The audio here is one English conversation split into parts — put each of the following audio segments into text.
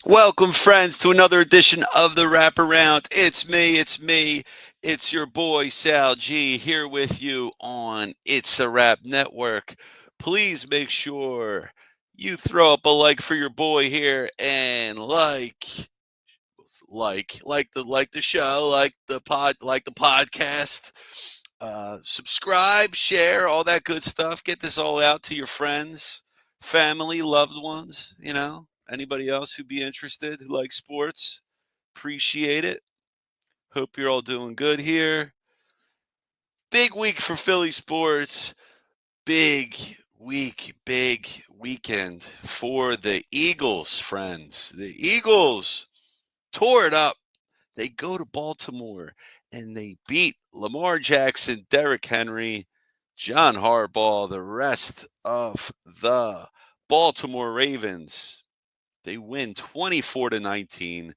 Welcome, friends, to another edition of the Wraparound. It's me, it's your boy SalG here with you on It's a Rap Network. Please make sure you throw up a like for your boy here and like the show, like the podcast. Subscribe, share, all that good stuff. Get this all out to your friends, family, loved ones, anybody else who'd be interested who likes sports. Appreciate it. Hope you're all doing good here. Big week for Philly sports. Big week, big weekend for the Eagles, friends. The Eagles tore it up. They go to Baltimore and they beat Lamar Jackson, Derrick Henry, John Harbaugh, the rest of the Baltimore Ravens. They win 24-19,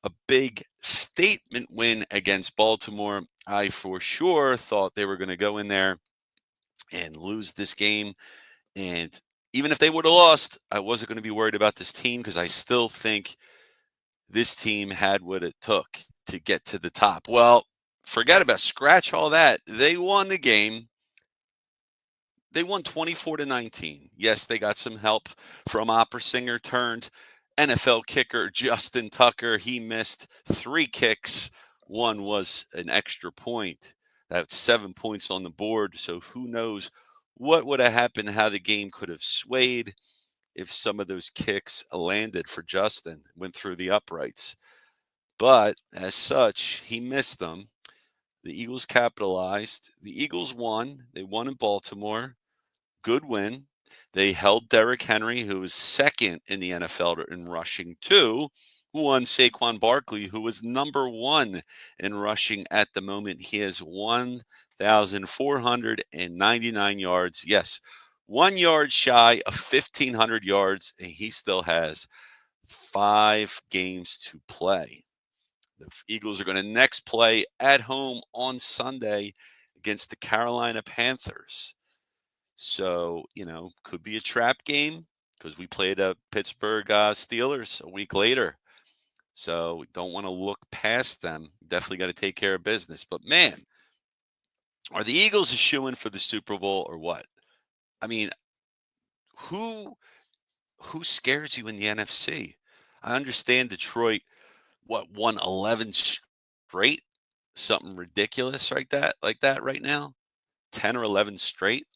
a big statement win against Baltimore. I for sure thought they were going to go in there and lose this game. And even if they would have lost, I wasn't going to be worried about this team because I still think this team had what it took to get to the top. Well, forget about scratch all that. They won the game. They won 24-19. Yes, they got some help from opera singer turned NFL kicker Justin Tucker. He missed 3 kicks. One was an extra point. That's 7 points on the board. So who knows what would have happened, how the game could have swayed if some of those kicks landed for Justin, went through the uprights. But as such, he missed them. The Eagles capitalized. The Eagles won. They won in Baltimore. Good win. They held Derrick Henry, who was second in the NFL in rushing, to one Saquon Barkley, who was number one in rushing at the moment. He has 1,499 yards. Yes, 1 yard shy of 1,500 yards, and he still has 5 games to play. The Eagles are going to next play at home on Sunday against the Carolina Panthers. So, could be a trap game because we played a Pittsburgh Steelers a week later. So, we don't want to look past them. Definitely got to take care of business. But man, are the Eagles a shoo-in for the Super Bowl or what? I mean, who who scares you in the NFC? I understand Detroit, won 11 straight, something ridiculous like that right now, 10 or 11 straight.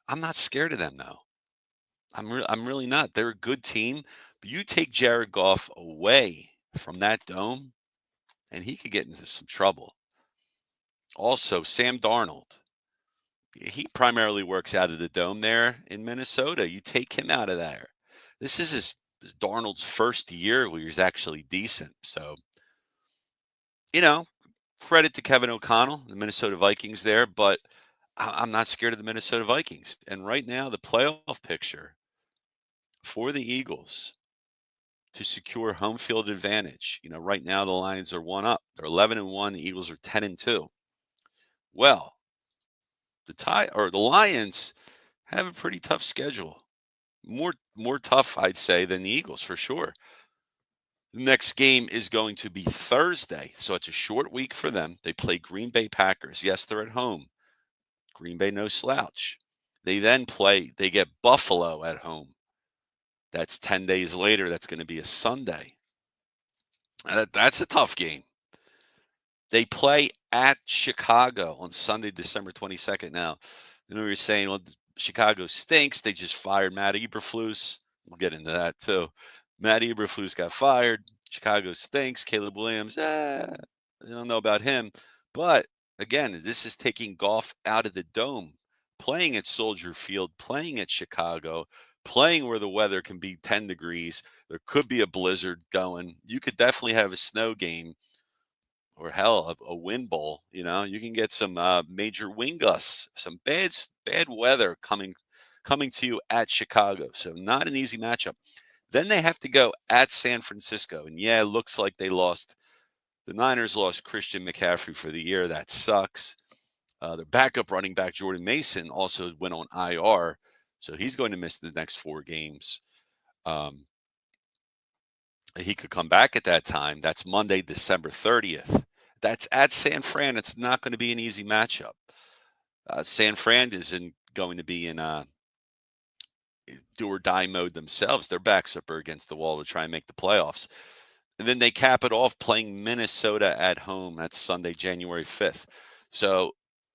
I'm not scared of them though. I'm really not. They're a good team, but you take Jared Goff away from that dome, and he could get into some trouble. Also, Sam Darnold. He primarily works out of the dome there in Minnesota. You take him out of there. This is his Darnold's first year where he's actually decent. So, you know, credit to Kevin O'Connell, the Minnesota Vikings there, but I'm not scared of the Minnesota Vikings. And right now, the playoff picture for the Eagles to secure home field advantage. Right now the Lions are 1 up. They're 11-1. The Eagles are 10-2. Well, the Lions have a pretty tough schedule. More tough, I'd say, than the Eagles for sure. The next game is going to be Thursday, so it's a short week for them. They play Green Bay Packers. Yes, they're at home. Green Bay no slouch. They get Buffalo at home. That's 10 days later. That's going to be a Sunday. That's a tough game. They play at Chicago on Sunday, December 22nd. Now, you're saying, well, Chicago stinks. They just fired Matt Eberflus. We'll get into that too. Matt Eberflus got fired. Chicago stinks. Caleb Williams, I don't know about him. But again, this is taking Goff out of the dome, playing at Soldier Field, playing at Chicago, playing where the weather can be 10 degrees. There could be a blizzard going. You could definitely have a snow game or hell, a wind bowl. You can get some major wind gusts, some bad weather coming to you at Chicago. So not an easy matchup. Then they have to go at San Francisco, and yeah, it looks like they lost. The Niners lost Christian McCaffrey for the year. That sucks. Their backup running back Jordan Mason also went on IR, so he's going to miss the next 4 games. Um, He could come back at that time. That's Monday, December 30th. That's at San Fran. It's not going to be an easy matchup. San Fran isn't going to be in do or die mode themselves. Their backs up are against the wall to try and make the playoffs. And then they cap it off playing Minnesota at home. That's Sunday, January 5th. So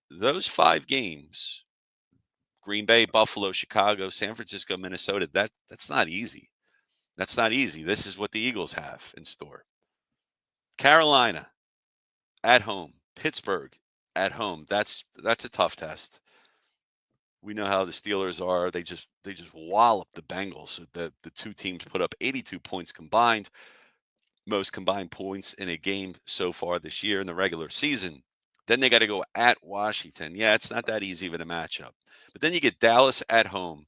those 5 games, Green Bay, Buffalo, Chicago, San Francisco, Minnesota, that's not easy. That's not easy. This is what the Eagles have in store. Carolina at home, Pittsburgh at home. That's a tough test. We know how the Steelers are. They just wallop the Bengals. The two teams put up 82 points combined, most combined points in a game so far this year in the regular season. Then they got to go at Washington. Yeah, it's not that easy of a matchup. But then you get Dallas at home,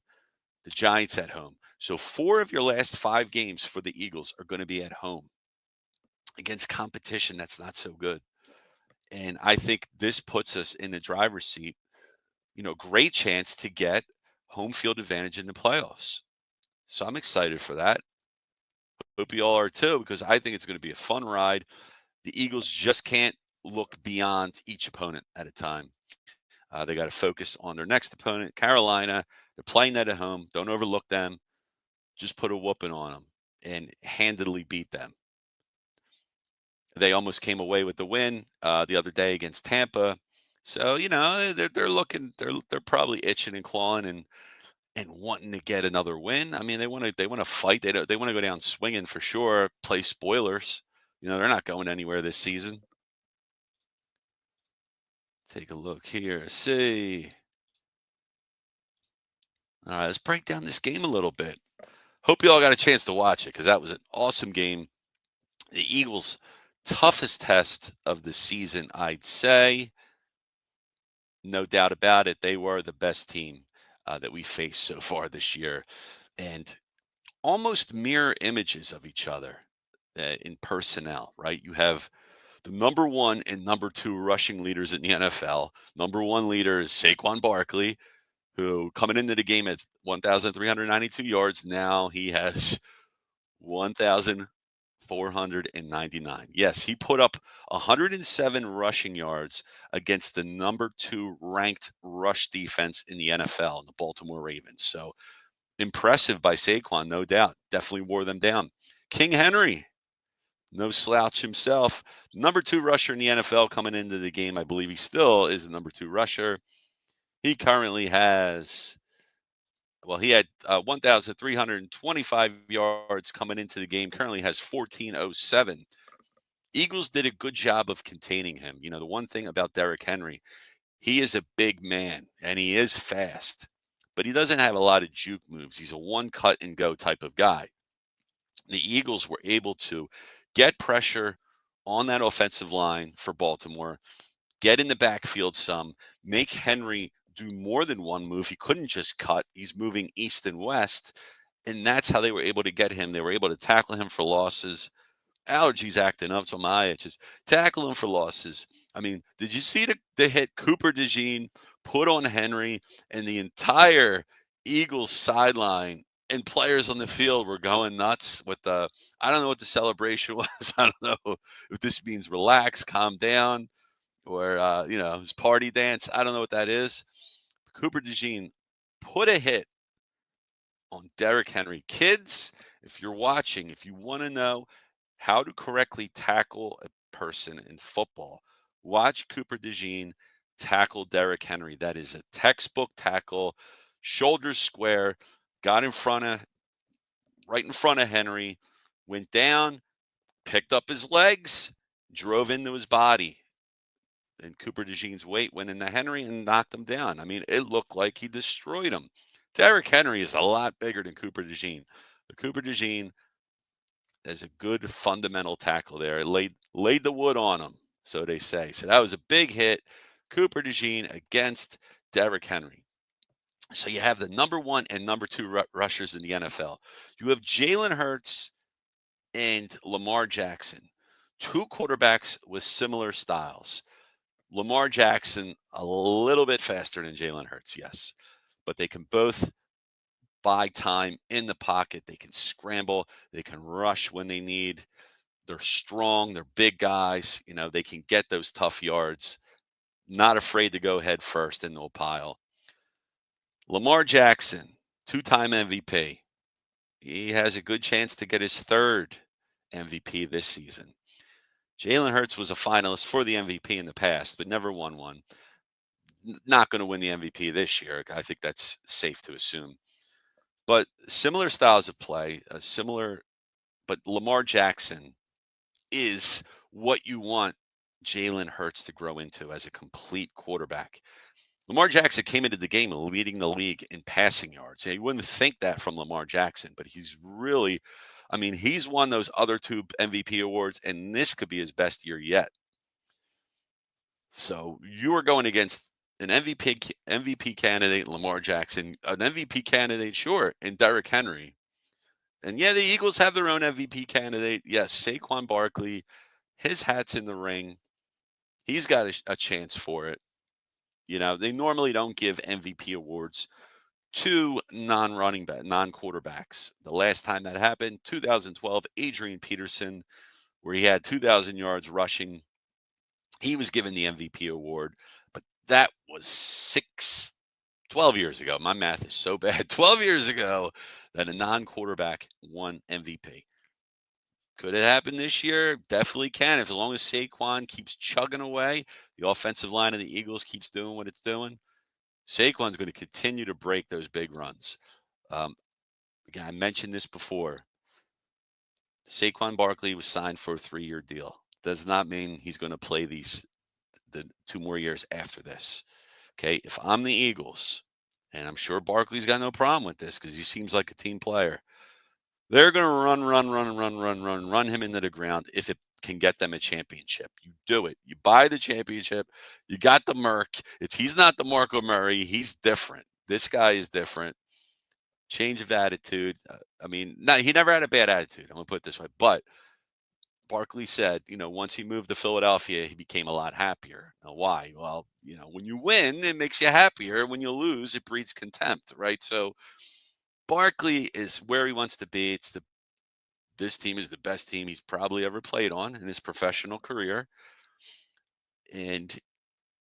the Giants at home. So 4 of your last 5 games for the Eagles are going to be at home against competition that's not so good. And I think this puts us in the driver's seat. Great chance to get home field advantage in the playoffs. So I'm excited for that. Hope you all are too, because I think it's going to be a fun ride. The Eagles just can't look beyond each opponent at a time. They got to focus on their next opponent, Carolina. They're playing that at home. Don't overlook them. Just put a whooping on them and handily beat them. They almost came away with the win the other day against Tampa. So they're looking. They're probably itching and clawing and wanting to get another win. I mean, they want to fight. They want to go down swinging for sure. Play spoilers. They're not going anywhere this season. Take a look here. See. All right, let's break down this game a little bit. Hope you all got a chance to watch it because that was an awesome game. The Eagles' toughest test of the season, I'd say. No doubt about it. They were the best team that we faced so far this year. And almost mirror images of each other in personnel, right? You have the number 1 and number 2 rushing leaders in the NFL. Number 1 leader is Saquon Barkley, who coming into the game at 1,392 yards. Now he has 1,499. Yes, he put up 107 rushing yards against the number 2 ranked rush defense in the NFL, the Baltimore Ravens. So impressive by Saquon, no doubt. Definitely wore them down. King Henry, no slouch himself. Number 2 rusher in the NFL coming into the game. I believe he still is the number 2 rusher. He currently has, he had 1,325 yards coming into the game. Currently has 1,407. Eagles did a good job of containing him. The one thing about Derrick Henry, he is a big man and he is fast, but he doesn't have a lot of juke moves. He's a one cut and go type of guy. The Eagles were able to get pressure on that offensive line for Baltimore, get in the backfield some, make Henry do more than one move. He couldn't just cut. He's moving east and west, and that's how they were able to get him. They were able to tackle him for losses. Allergies acting up to my itches. Tackle him for losses. I mean, did you see the hit Cooper DeJean put on Henry, and the entire Eagles sideline and players on the field were going nuts with the, I don't know what the celebration was. I don't know if this means relax, calm down, or his party dance. I don't know what that is. Cooper DeJean put a hit on Derrick Henry. Kids, if you're watching, if you want to know how to correctly tackle a person in football, watch Cooper DeJean tackle Derrick Henry. That is a textbook tackle, shoulders square, got right in front of Henry, went down, picked up his legs, drove into his body. And Cooper DeJean's weight went into Henry and knocked him down. I mean, it looked like he destroyed him. Derrick Henry is a lot bigger than Cooper DeJean. But Cooper DeJean is a good fundamental tackle there. It laid the wood on him, so they say. So that was a big hit. Cooper DeJean against Derrick Henry. So you have the number 1 and number 2 rushers in the NFL. You have Jalen Hurts and Lamar Jackson, 2 quarterbacks with similar styles. Lamar Jackson, a little bit faster than Jalen Hurts, yes. But they can both buy time in the pocket. They can scramble. They can rush when they need. They're strong. They're big guys. They can get those tough yards. Not afraid to go head first into a pile. Lamar Jackson, two-time MVP. He has a good chance to get his third MVP this season. Jalen Hurts was a finalist for the MVP in the past, but never won one. Not going to win the MVP this year. I think that's safe to assume. But similar styles of play, but Lamar Jackson is what you want Jalen Hurts to grow into as a complete quarterback. Lamar Jackson came into the game leading the league in passing yards. You wouldn't think that from Lamar Jackson, but he's won those other two MVP awards, and this could be his best year yet. So you are going against an MVP candidate, Lamar Jackson, an MVP candidate, sure, and Derrick Henry. And yeah, the Eagles have their own MVP candidate. Yes, Saquon Barkley, his hat's in the ring. He's got a chance for it. They normally don't give MVP awards to non-quarterbacks. The last time that happened, 2012, Adrian Peterson, where he had 2,000 yards rushing. He was given the MVP award, but that was 12 years ago. My math is so bad. 12 years ago that a non-quarterback won MVP. Could it happen this year? Definitely can. As long as Saquon keeps chugging away, the offensive line of the Eagles keeps doing what it's doing, Saquon's going to continue to break those big runs. Again, I mentioned this before. Saquon Barkley was signed for a 3-year deal. Does not mean he's going to play the 2 more years after this. Okay, if I'm the Eagles, and I'm sure Barkley's got no problem with this because he seems like a team player, they're going to run him into the ground if it can get them a championship. You do it. You buy the championship. You got the Merc. He's not the Marco Murray. He's different. This guy is different. Change of attitude. He never had a bad attitude. I'm going to put it this way. But Barkley said, once he moved to Philadelphia, he became a lot happier. Now, why? Well, when you win, it makes you happier. When you lose, it breeds contempt, right? So Barkley is where he wants to be. This team is the best team he's probably ever played on in his professional career. And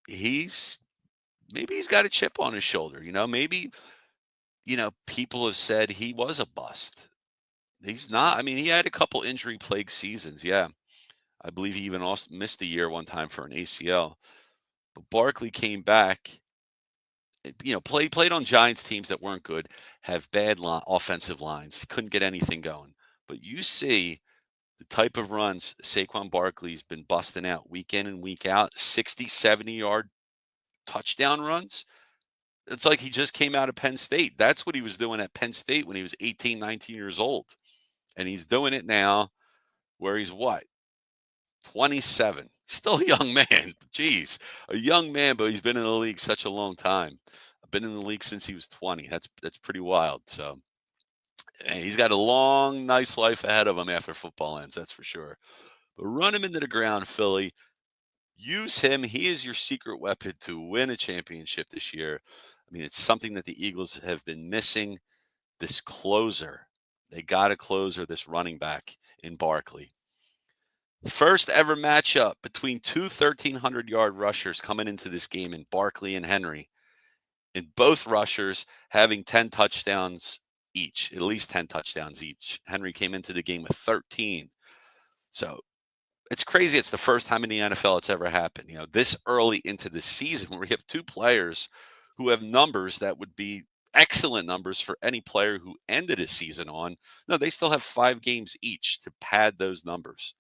maybe he's got a chip on his shoulder. Maybe, people have said he was a bust. He's not. He had a couple injury-plagued seasons. Yeah. I believe he even also missed a year one time for an ACL. But Barkley came back, played on Giants teams that weren't good, have bad offensive lines, couldn't get anything going. But you see the type of runs Saquon Barkley's been busting out week in and week out, 60, 70-yard touchdown runs. It's like he just came out of Penn State. That's what he was doing at Penn State when he was 18, 19 years old. And he's doing it now where he's what? 27. Still a young man. Jeez. A young man, but he's been in the league such a long time. I've been in the league since he was 20. That's pretty wild. So, and he's got a long, nice life ahead of him after football ends, that's for sure. But run him into the ground, Philly. Use him. He is your secret weapon to win a championship this year. It's something that the Eagles have been missing. This closer. They got a closer, this running back in Barkley. First ever matchup between two 1,300-yard rushers coming into this game in Barkley and Henry. And both rushers having 10 touchdowns each, at least 10 touchdowns each. Henry came into the game with 13. So it's crazy. It's the first time in the NFL it's ever happened. This early into the season where we have two players who have numbers that would be excellent numbers for any player who ended a season on. No, they still have 5 games each to pad those numbers.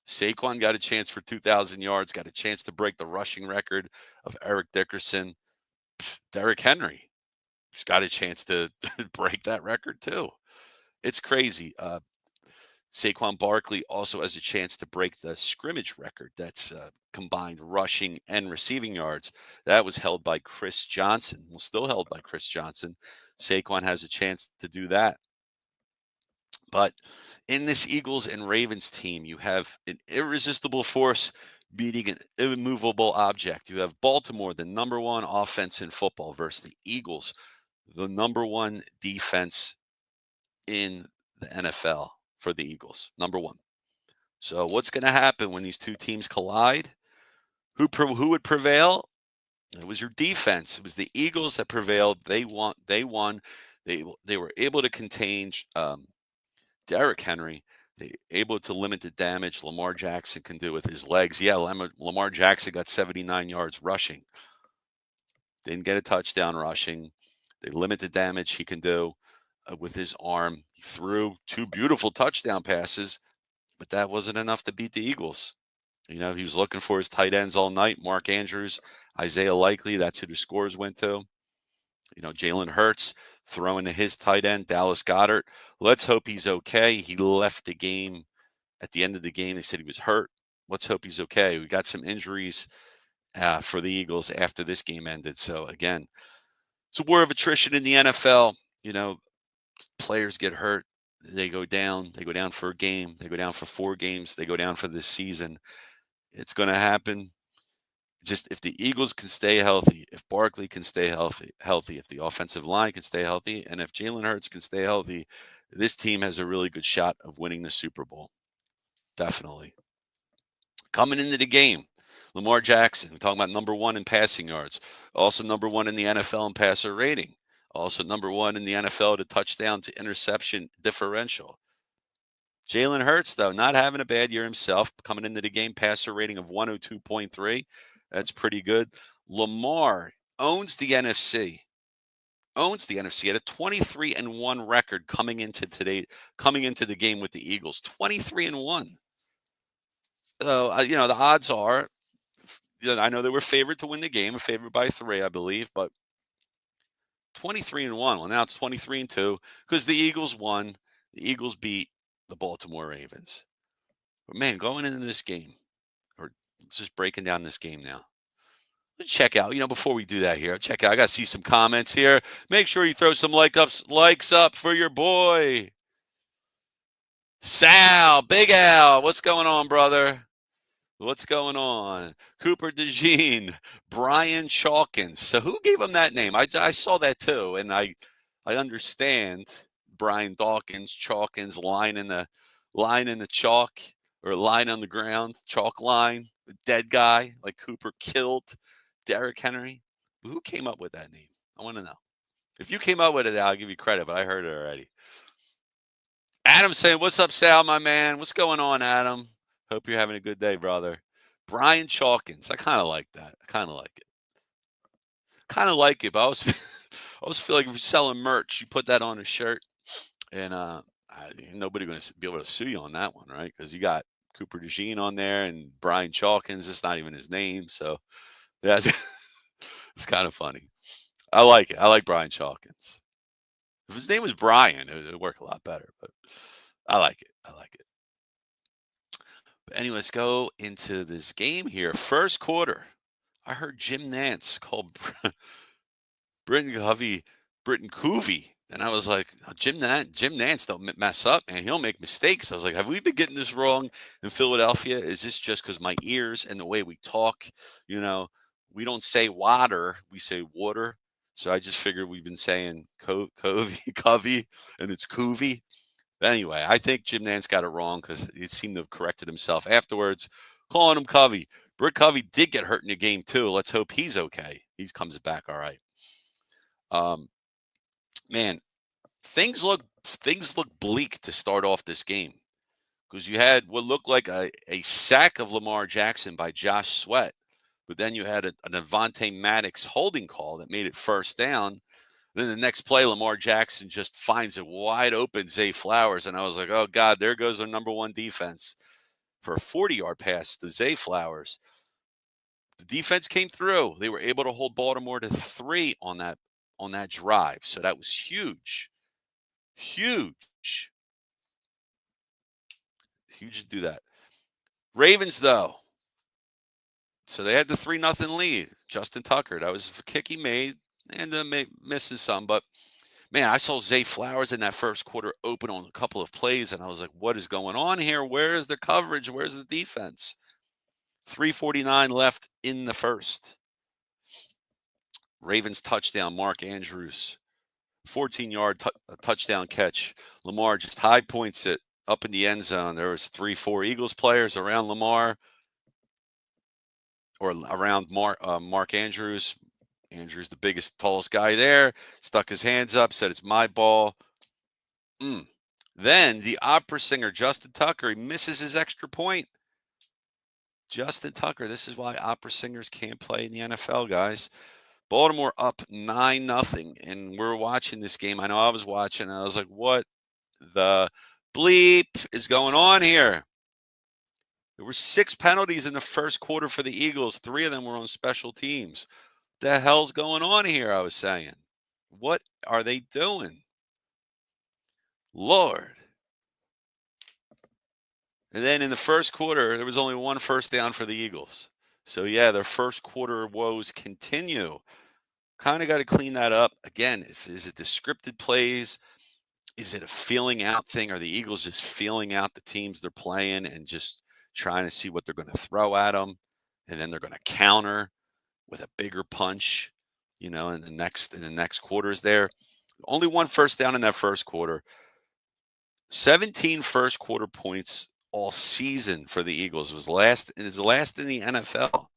Saquon got a chance for 2,000 yards, got a chance to break the rushing record of Eric Dickerson. Derrick Henry has got a chance to break that record too. It's crazy. Saquon Barkley also has a chance to break the scrimmage record. That's combined rushing and receiving yards. That was held by Chris Johnson. Well, still held by Chris Johnson. Saquon has a chance to do that. But in this Eagles and Ravens team, you have an irresistible force beating an immovable object. You have Baltimore, the #1 offense in football, versus the Eagles, the number one defense in the NFL for the Eagles. Number one. So what's going to happen when these two teams collide? Who would prevail? It was your defense. It was the Eagles that prevailed. They won. They won. They were able to contain Derrick Henry. They able to limit the damage Lamar Jackson can do with his legs. Yeah, Lamar Jackson got 79 yards rushing. Didn't get a touchdown rushing. They limit the damage he can do with his arm. He threw two beautiful touchdown passes, but that wasn't enough to beat the Eagles. You know, he was looking for his tight ends all night. Mark Andrews, Isaiah Likely, that's who the scores went to. You know, Jalen Hurts throwing to his tight end, Dallas Goedert. Let's hope he's okay. He left the game at the end of the game. They said he was hurt. Let's hope he's okay. We got some injuries for the Eagles after this game ended. So, again, it's a war of attrition in the NFL. You know, players get hurt. They go down. They go down for a game. They go down for 4 games. They go down for this season. It's going to happen. Just if the Eagles can stay healthy, if Barkley can stay healthy, if the offensive line can stay healthy, and if Jalen Hurts can stay healthy, this team has a really good shot of winning the Super Bowl. Definitely. Coming into the game, Lamar Jackson, we're talking about number one in passing yards, also number one in the NFL in passer rating, also number one in the NFL to touchdown to interception differential. Jalen Hurts, though, not having a bad year himself, coming into the game, passer rating of 102.3. That's pretty good. Lamar owns the NFC. Owns the NFC at a 23-1 record coming into the game with the Eagles. 23-1. So, you know, the odds are, I know they were favored to win the game, favored by 3, I believe, but 23-1. Well, now it's 23-2 because the Eagles won. The Eagles beat the Baltimore Ravens. But man, going into this game, or just breaking down this game now. Let's check out, before we do that here, check out. I got to see some comments here. Make sure you throw some likes up for your boy. Sal, Big Al, what's going on, brother? What's going on? Cooper DeJean, Brian Chalkins. So who gave him that name? I saw that too, and I understand Brian Dawkins, Chalkins, line in the chalk or line on the ground, chalk line, dead guy like Cooper killed Derrick Henry. But who came up with that name? I want to know. If you came up with it, I'll give you credit, but I heard it already. Adam saying, "What's up, Sal, my man? What's going on, Adam? Hope you're having a good day, brother." Brian Chalkins. I kind of like that. I kind of like it. Kind of like it, but I always feel like if you're selling merch, you put that on a shirt, and nobody going to be able to sue you on that one, right? Because you got Cooper DeJean on there and Brian Chalkins. It's not even his name, so yeah, it's kind of funny. I like it. I like Brian Chalkins. If his name was Brian, it would work a lot better, but I like it. I like it. But anyway, let's go into this game here. First quarter, I heard Jim Nantz call Britton Coovey. And I was like, Jim Nantz don't mess up, man. He'll make mistakes. I was like, have we been getting this wrong in Philadelphia? Is this just because my ears and the way we talk? We don't say water, we say water. So I just figured we've been saying Covey, and it's Coovey. But anyway, I think Jim Nantz got it wrong because he seemed to have corrected himself afterwards, calling him Covey. Britt Covey did get hurt in the game too. Let's hope he's okay. He comes back all right. Man, things look bleak to start off this game because you had what looked like a sack of Lamar Jackson by Josh Sweat, but then you had an Avonte Maddox holding call that made it first down. Then the next play, Lamar Jackson just finds a wide open Zay Flowers, and I was like, oh God, there goes our number one defense for a 40-yard pass to Zay Flowers. The defense came through. They were able to hold Baltimore to 3 on that drive, so that was huge. Huge to do that. Ravens, though. So they had the 3-0 lead. Justin Tucker. That was a kick he made and missing some. But, man, I saw Zay Flowers in that first quarter open on a couple of plays, and I was like, what is going on here? Where is the coverage? Where's the defense? 3:49 left in the first. Ravens touchdown, Mark Andrews. 14-yard touchdown catch. Lamar just high points it up in the end zone. There was 3-4 Eagles players around Lamar or around Mark Andrews. Andrews, the biggest, tallest guy there, stuck his hands up, said, "It's my ball." Then the opera singer, Justin Tucker, he misses his extra point. Justin Tucker, this is why opera singers can't play in the NFL, guys. Baltimore up 9-0, and we're watching this game. I know I was watching, and I was like, what the bleep is going on here? There were 6 penalties in the first quarter for the Eagles. 3 of them were on special teams. What the hell's going on here, I was saying. What are they doing? Lord. And then in the first quarter, there was only 1 first down for the Eagles. So, yeah, their first quarter woes continue. Kind of got to clean that up. Again, is it the scripted plays? Is it a feeling out thing? Are the Eagles just feeling out the teams they're playing and just trying to see what they're going to throw at them? And then they're going to counter with a bigger punch, in the next quarters there. Only 1 first down in that first quarter. 17 first quarter points all season for the Eagles. It's last in the NFL.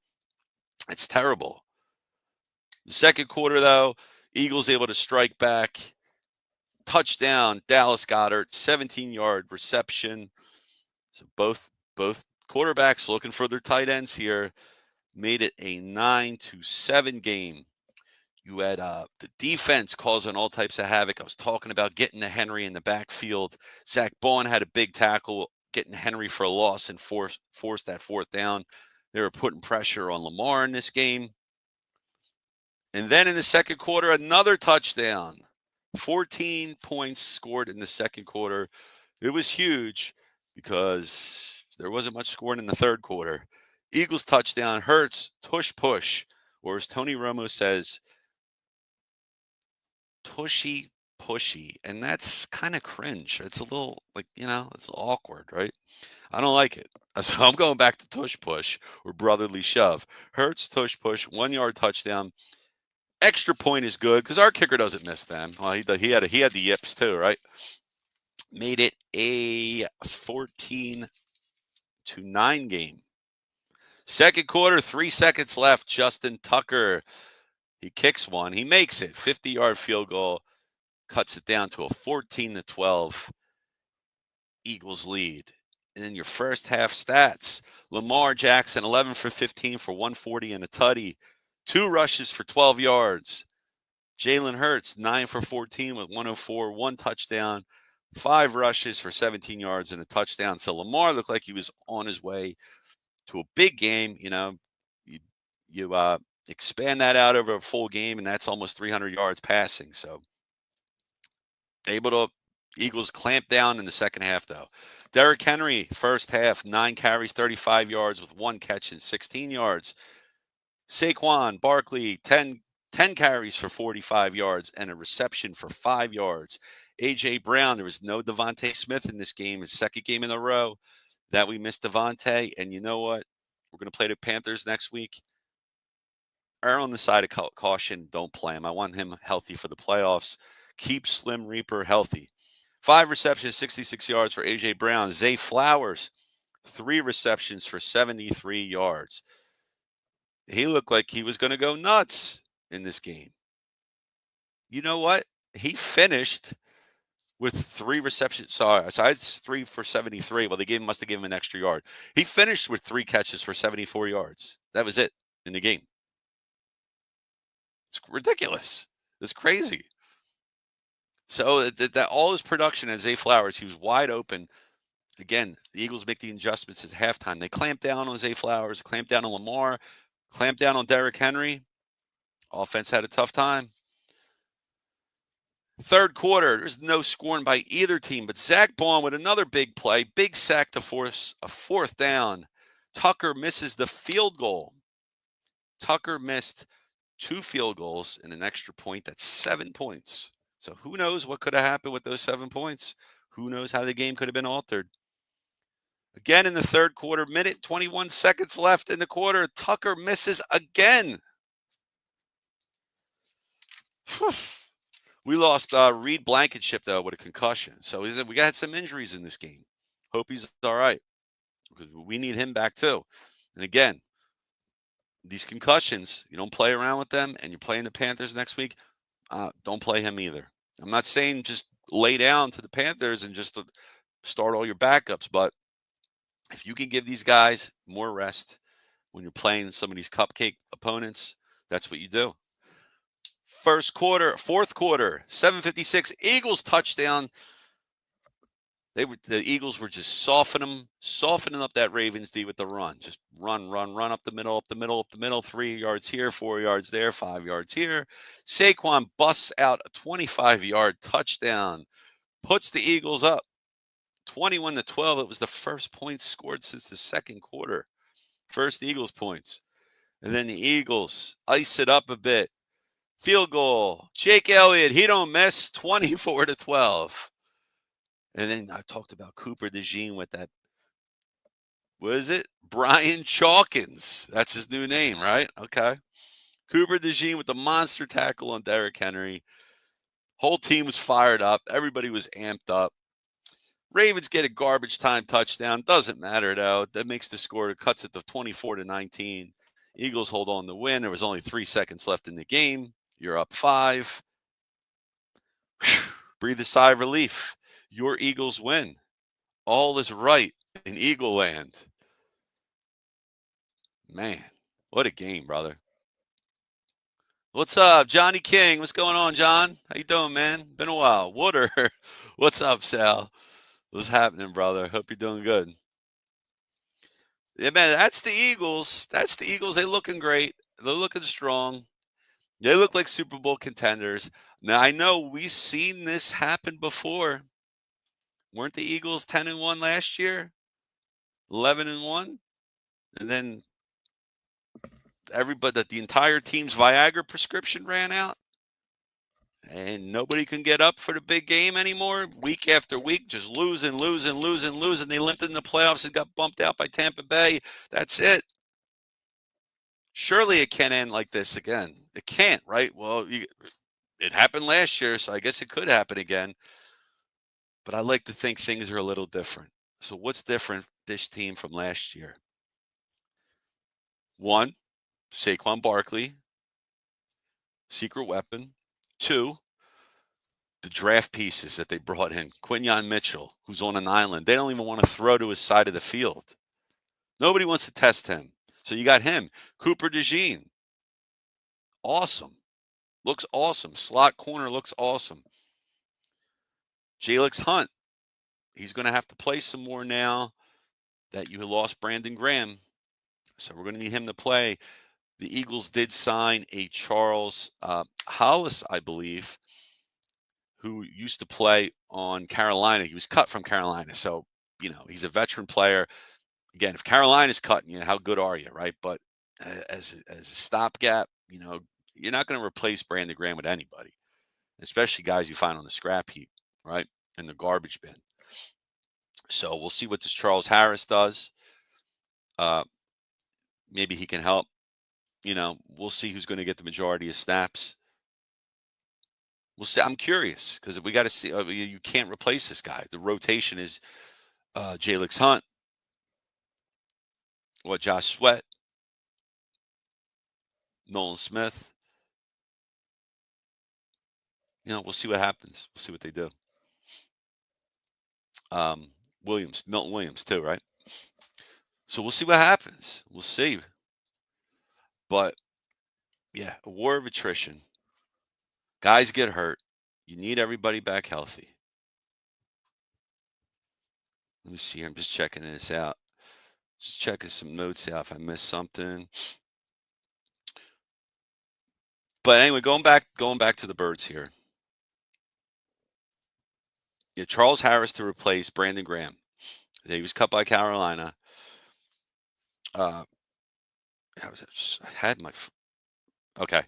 It's terrible. The second quarter, though, Eagles able to strike back. Touchdown, Dallas Goedert, 17-yard reception. So both quarterbacks looking for their tight ends here. Made it a 9-7 game. You had the defense causing all types of havoc. I was talking about getting to Henry in the backfield. Zach Bond had a big tackle, getting Henry for a loss and forced that 4th down. They were putting pressure on Lamar in this game. And then in the second quarter, another touchdown. 14 points scored in the second quarter. It was huge because there wasn't much scored in the third quarter. Eagles touchdown, Hurts, tush push, or as Tony Romo says, tushy pushy. And that's kind of cringe. It's a little it's awkward, right? I don't like it. So I'm going back to tush push or brotherly shove. Hurts, tush push, 1-yard touchdown. Extra point is good because our kicker doesn't miss them. Well, he had the yips too, right? Made it a 14-9 game. Second quarter, 3 seconds left. Justin Tucker, he kicks one. He makes it. 50-yard field goal, cuts it down to a 14-12 Eagles lead. And then your first half stats: Lamar Jackson, 11 for 15 for 140 and a tutty. 2 rushes for 12 yards. Jalen Hurts, 9 for 14 with 104, 1 touchdown, 5 rushes for 17 yards and a touchdown. So Lamar looked like he was on his way to a big game. You expand that out over a full game, and that's almost 300 yards passing. So Eagles clamp down in the second half, though. Derrick Henry, first half, 9 carries, 35 yards with 1 catch and 16 yards. Saquon Barkley, 10 carries for 45 yards and a reception for 5 yards. A.J. Brown, there was no Devontae Smith in this game. His second game in a row that we missed Devontae. And you know what? We're going to play the Panthers next week. Err on the side of caution. Don't play him. I want him healthy for the playoffs. Keep Slim Reaper healthy. 5 receptions, 66 yards for A.J. Brown. Zay Flowers, 3 receptions for 73 yards. He looked like he was going to go nuts in this game. You know what? He finished with 3 receptions. Sorry, besides 3 for 73. Well, must have given him an extra yard. He finished with 3 catches for 74 yards. That was it in the game. It's ridiculous. It's crazy. So that all his production at Zay Flowers, he was wide open. Again, the Eagles make the adjustments at halftime. They clamp down on Zay Flowers, clamp down on Lamar, clamp down on Derrick Henry. Offense had a tough time. Third quarter, there's no scoring by either team, but Zach Bond with another big play, big sack to force a 4th down. Tucker misses the field goal. Tucker missed 2 field goals and an extra point. That's 7 points. So who knows what could have happened with those 7 points? Who knows how the game could have been altered? Again in the third quarter, minute 21 seconds left in the quarter. Tucker misses again. We lost Reed Blankenship, though, with a concussion. So we got some injuries in this game. Hope he's all right because we need him back, too. And again, these concussions, you don't play around with them, and you're playing the Panthers next week, don't play him either. I'm not saying just lay down to the Panthers and just start all your backups, but if you can give these guys more rest when you're playing some of these cupcake opponents, that's what you do. Fourth quarter, 7:56, Eagles touchdown. The Eagles were just softening up that Ravens D with the run. Just run up the middle, 3 yards here, 4 yards there, 5 yards here. Saquon busts out a 25-yard touchdown, puts the Eagles up 21-12. It was the first point scored since the second quarter. First Eagles points. And then the Eagles ice it up a bit. Field goal. Jake Elliott, he don't miss, 24-12. And then I talked about Cooper DeJean with that. What is it? Brian Chalkins. That's his new name, right? Okay. Cooper DeJean with the monster tackle on Derrick Henry. Whole team was fired up. Everybody was amped up. Ravens get a garbage time touchdown. Doesn't matter, though. That makes the score, cuts it to 24-19. Eagles hold on to win. There was only 3 seconds left in the game. You're up 5. Breathe a sigh of relief. Your Eagles win. All is right in Eagle Land. Man, what a game, brother. What's up, Johnny King? What's going on, John? How you doing, man? Been a while. Water. What's up, Sal? What's happening, brother? Hope you're doing good. Yeah, man, that's the Eagles. That's the Eagles. They're looking great. They're looking strong. They look like Super Bowl contenders. Now, I know we've seen this happen before. Weren't the Eagles 10-1 last year? 11-1? And then the entire team's Viagra prescription ran out. And nobody can get up for the big game anymore. Week after week, just losing. They limped in the playoffs and got bumped out by Tampa Bay. That's it. Surely it can't end like this again. It can't, right? Well, it happened last year, so I guess it could happen again. But I like to think things are a little different. So what's different this team from last year? 1, Saquon Barkley, secret weapon. 2, the draft pieces that they brought in. Quinyon Mitchell, who's on an island. They don't even want to throw to his side of the field. Nobody wants to test him. So you got him. Cooper DeJean. Awesome. Looks awesome. Slot corner looks awesome. Jalix Hunt. He's going to have to play some more now that you lost Brandon Graham. So we're going to need him to play. The Eagles did sign a Charles Hollis, I believe, who used to play on Carolina. He was cut from Carolina. So, he's a veteran player. Again, if Carolina's cutting you, how good are you, right? But as a stopgap, you're not going to replace Brandon Graham with anybody, especially guys you find on the scrap heap, right? In the garbage bin. So we'll see what this Charles Harris does. Maybe he can help. We'll see who's going to get the majority of snaps. We'll see. I'm curious because we got to see. You can't replace this guy. The rotation is Jalix Hunt, Josh Sweat, Nolan Smith. We'll see what happens. We'll see what they do. Milton Williams too, right? So we'll see what happens. We'll see. But yeah, a war of attrition. Guys get hurt. You need everybody back healthy. Let me see. I'm just checking this out. Just checking some notes out if I missed something. But anyway, going back to the Birds here. Yeah, Charles Harris to replace Brandon Graham. He was cut by Carolina. I had my okay.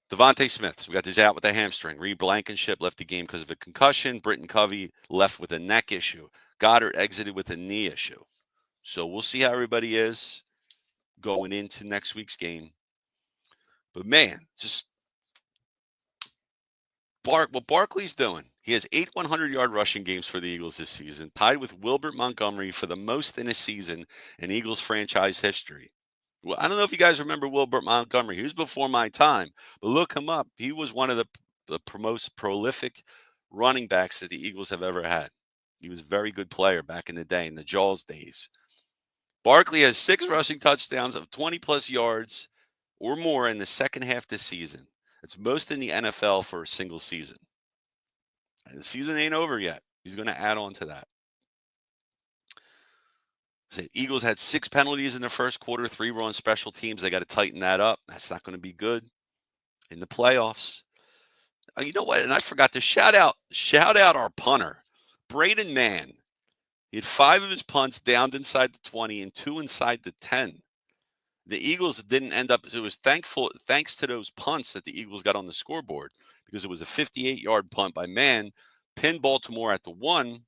Devontae Smith. So we got this out with a hamstring. Reed Blankenship left the game because of a concussion. Britton Covey left with a neck issue. Goddard exited with a knee issue. So we'll see how everybody is going into next week's game. But man, just What Barkley's doing. He has 8 100-yard rushing games for the Eagles this season, tied with Wilbert Montgomery for the most in a season in Eagles franchise history. Well, I don't know if you guys remember Wilbert Montgomery. He was before my time, but look him up. He was one of the most prolific running backs that the Eagles have ever had. He was a very good player back in the day, in the Jaws days. Barkley has 6 rushing touchdowns of 20-plus yards or more in the second half this season. It's most in the NFL for a single season. And the season ain't over yet. He's going to add on to that. The Eagles had 6 penalties in the first quarter, 3 were on special teams. They got to tighten that up. That's not going to be good in the playoffs. You know what? And I forgot to shout out our punter, Braden Mann. He had 5 of his punts downed inside the 20 and 2 inside the 10. The Eagles didn't end up. It was thanks to those punts that the Eagles got on the scoreboard, because it was a 58-yard punt by Mann, pinned Baltimore at the 1,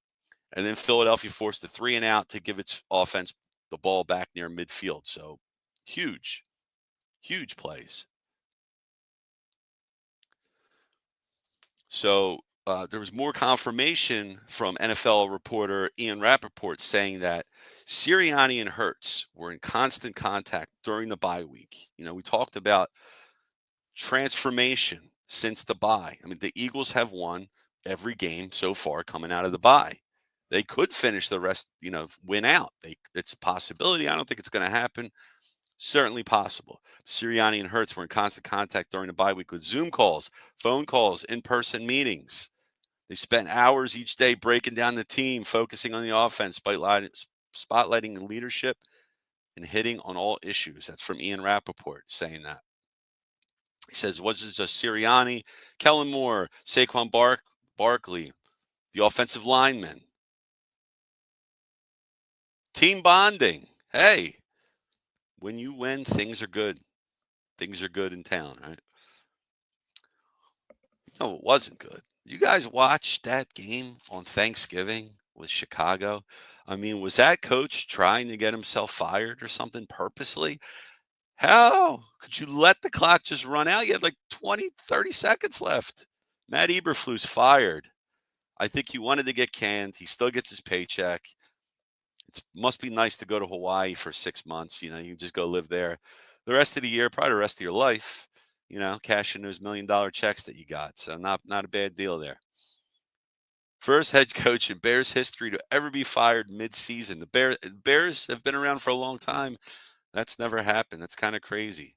and then Philadelphia forced a 3 and out to give its offense the ball back near midfield. So huge plays. So there was more confirmation from NFL reporter Ian Rappaport saying that Sirianni and Hurts were in constant contact during the bye week. You know, we talked about transformation since the bye. I mean, the Eagles have won every game so far coming out of the bye. They could finish the rest, win out. It's a possibility. I don't think it's going to happen. Certainly possible. Sirianni and Hurts were in constant contact during the bye week with Zoom calls, phone calls, in-person meetings. They spent hours each day breaking down the team, focusing on the offense, spotlighting the leadership, and hitting on all issues. That's from Ian Rappaport saying that. He says, was it just Sirianni, Kellen Moore, Saquon Barkley, the offensive linemen? Team bonding. Hey, when you win, things are good. Things are good in town, right? No, it wasn't good. You guys watched that game on Thanksgiving with Chicago? I mean, was that coach trying to get himself fired or something purposely? How could you let the clock just run out? You had like 20, 30 seconds left. Matt Eberflus fired. I think he wanted to get canned. He still gets his paycheck. It must be nice to go to Hawaii for 6 months. You just go live there the rest of the year, probably the rest of your life, cash in those $1 million checks that you got. So not a bad deal there. First head coach in Bears history to ever be fired mid-season. The Bears have been around for a long time. That's never happened. That's kind of crazy.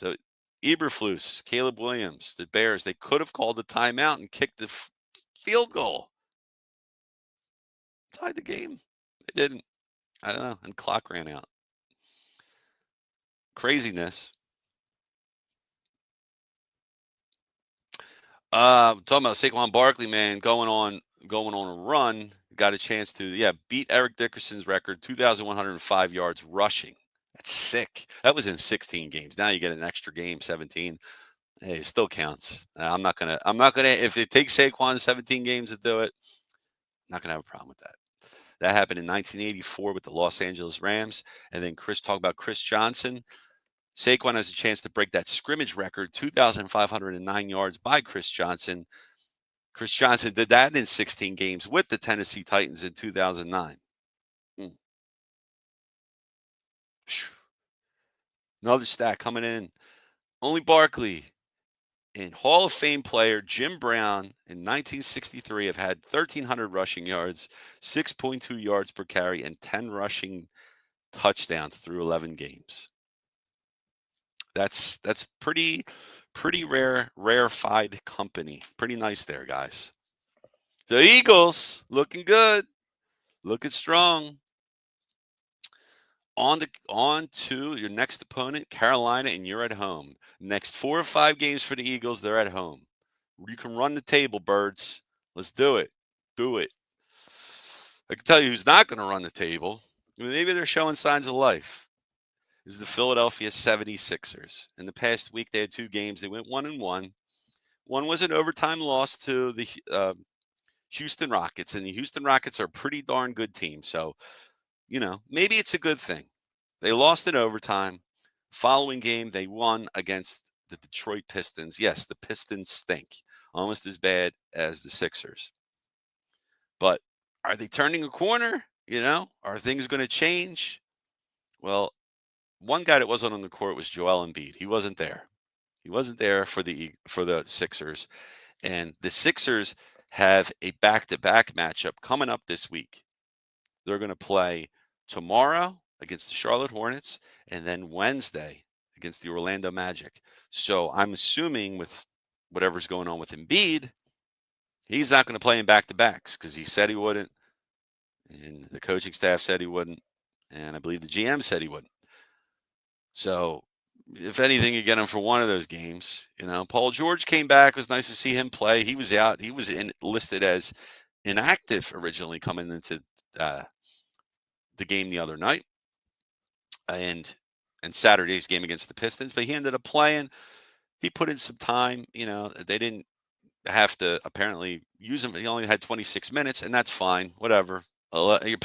So Eberflus, Caleb Williams, the Bears, they could have called a timeout and kicked the field goal. Tied the game. They didn't. I don't know. And clock ran out. Craziness. Talking about Saquon Barkley, man, going on a run. Got a chance to, beat Eric Dickerson's record, 2,105 yards rushing. That's sick. That was in 16 games. Now you get an extra game, 17. Hey, it still counts. I'm not gonna. If it takes Saquon 17 games to do it, I'm not gonna have a problem with that. That happened in 1984 with the Los Angeles Rams, and then talk about Chris Johnson. Saquon has a chance to break that scrimmage record, 2,509 yards by Chris Johnson. Chris Johnson did that in 16 games with the Tennessee Titans in 2009. Another stat coming in. Only Barkley and Hall of Fame player Jim Brown in 1963 have had 1,300 rushing yards, 6.2 yards per carry, and 10 rushing touchdowns through 11 games. That's pretty rarefied company. Pretty nice there, guys. The Eagles looking good, looking strong. On to your next opponent, Carolina, and you're at home. Next 4 or 5 games for the Eagles, they're at home. You can run the table, birds. Let's do it. Do it. I can tell you who's not going to run the table. Maybe they're showing signs of life. This is the Philadelphia 76ers. In the past week, they had 2 games. They went 1-1. One was an overtime loss to the Houston Rockets, and the Houston Rockets are a pretty darn good team. So, maybe it's a good thing. They lost in overtime. Following game, they won against the Detroit Pistons. Yes, the Pistons stink. almost as bad as the Sixers. But are they turning a corner? Are things going to change? Well, one guy that wasn't on the court was Joel Embiid. He wasn't there. He wasn't there for the Sixers, and the Sixers have a back-to-back matchup coming up this week. They're going to play tomorrow against the Charlotte Hornets and then Wednesday against the Orlando Magic. So I'm assuming with whatever's going on with Embiid, he's not going to play in back-to-backs because he said he wouldn't, and the coaching staff said he wouldn't, and I believe the GM said he wouldn't. So if anything, you get him for one of those games. Paul George came back. It was nice to see him play. He was out. He was listed as inactive originally coming into the game the other night and Saturday's game against the Pistons, but he ended up playing. He put in some time. They didn't have to apparently use him. He only had 26 minutes, and that's fine. Whatever. You're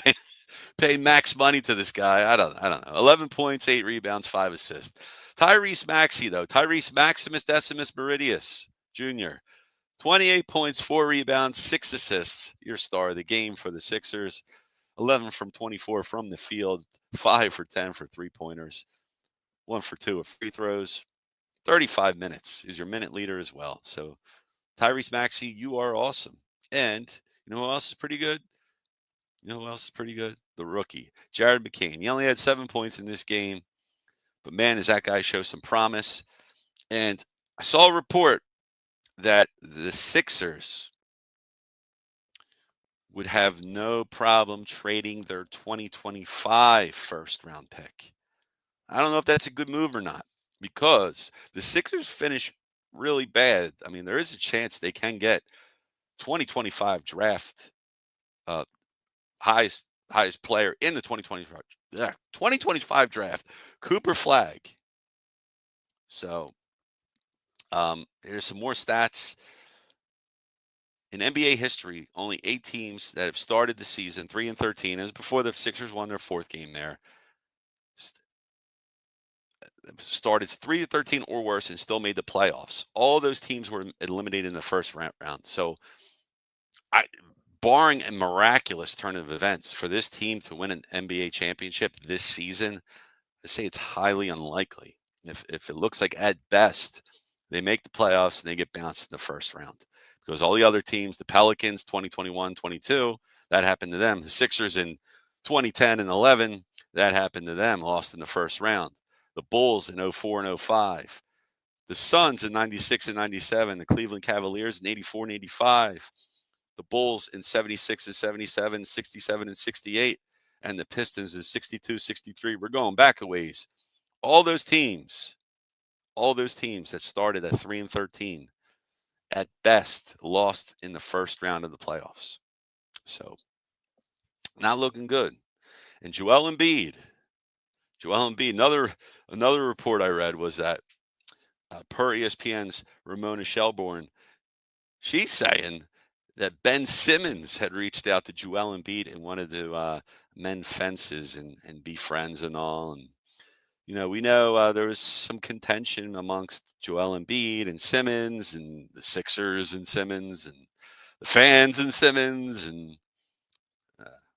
paying max money to this guy. I don't know. 11 points, 8 rebounds, 5 assists. Tyrese Maxey, though. Tyrese Maximus Decimus Meridius Jr. 28 points, 4 rebounds, 6 assists. Your star of the game for the Sixers. 11 from 24 from the field, 5 for 10 for three-pointers, 1 for 2 of free throws. 35 minutes is your minute leader as well. So Tyrese Maxey, you are awesome. And you know who else is pretty good? The rookie, Jared McCain. He only had 7 points in this game, but man, does that guy show some promise. And I saw a report that the Sixers would have no problem trading their 2025 first-round pick. I don't know if that's a good move or not because the Sixers finish really bad. I mean, there is a chance they can get 2025 draft highest player in the 2025 draft, Cooper Flagg. So here's some more stats. In NBA history, only 8 teams that have started the season 3-13. It was before the Sixers won their 4th game there. Started 3-13 or worse and still made the playoffs. All those teams were eliminated in the first round. So, barring a miraculous turn of events for this team to win an NBA championship this season, I say it's highly unlikely. If it looks like at best they make the playoffs and they get bounced in the first round. Because all the other teams, the Pelicans, 2021, 22, that happened to them. The Sixers in 2010 and 11, that happened to them, lost in the first round. The Bulls in 04 and 05. The Suns in 96 and 97. The Cleveland Cavaliers in 84 and 85. The Bulls in 76 and 77, 67 and 68. And the Pistons in 62, 63. We're going back a ways. All those teams that started at 3-13, at best, lost in the first round of the playoffs. So, not looking good. And Joel Embiid, another report I read was that per ESPN's Ramona Shelbourne, she's saying that Ben Simmons had reached out to Joel Embiid and wanted to mend fences and be friends and all. And we know there was some contention amongst Joel Embiid and Simmons and the Sixers and Simmons and the fans and Simmons and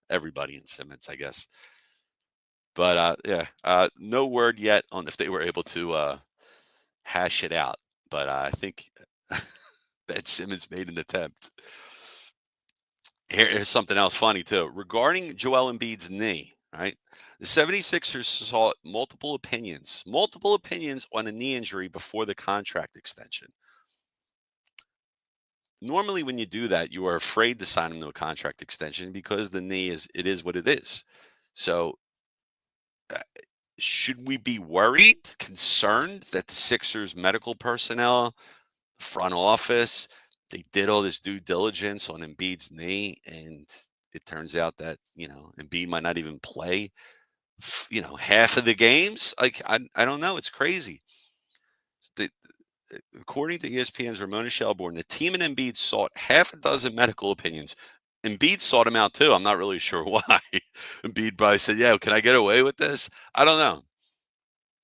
everybody in Simmons, I guess. But no word yet on if they were able to hash it out. But I think Ben Simmons made an attempt. Here's something else funny, too. Regarding Joel Embiid's knee, right? The 76ers saw multiple opinions on a knee injury before the contract extension. Normally, when you do that, you are afraid to sign him to a contract extension because the knee is what it is. So should we be worried, concerned that the Sixers medical personnel, front office, they did all this due diligence on Embiid's knee, and it turns out that, Embiid might not even play, half of the games? Like, I don't know. It's crazy. According to ESPN's Ramona Shelbourne, the team and Embiid sought half a dozen medical opinions. Embiid sought him out too. I'm not really sure why. Embiid probably said, yeah, can I get away with this? I don't know.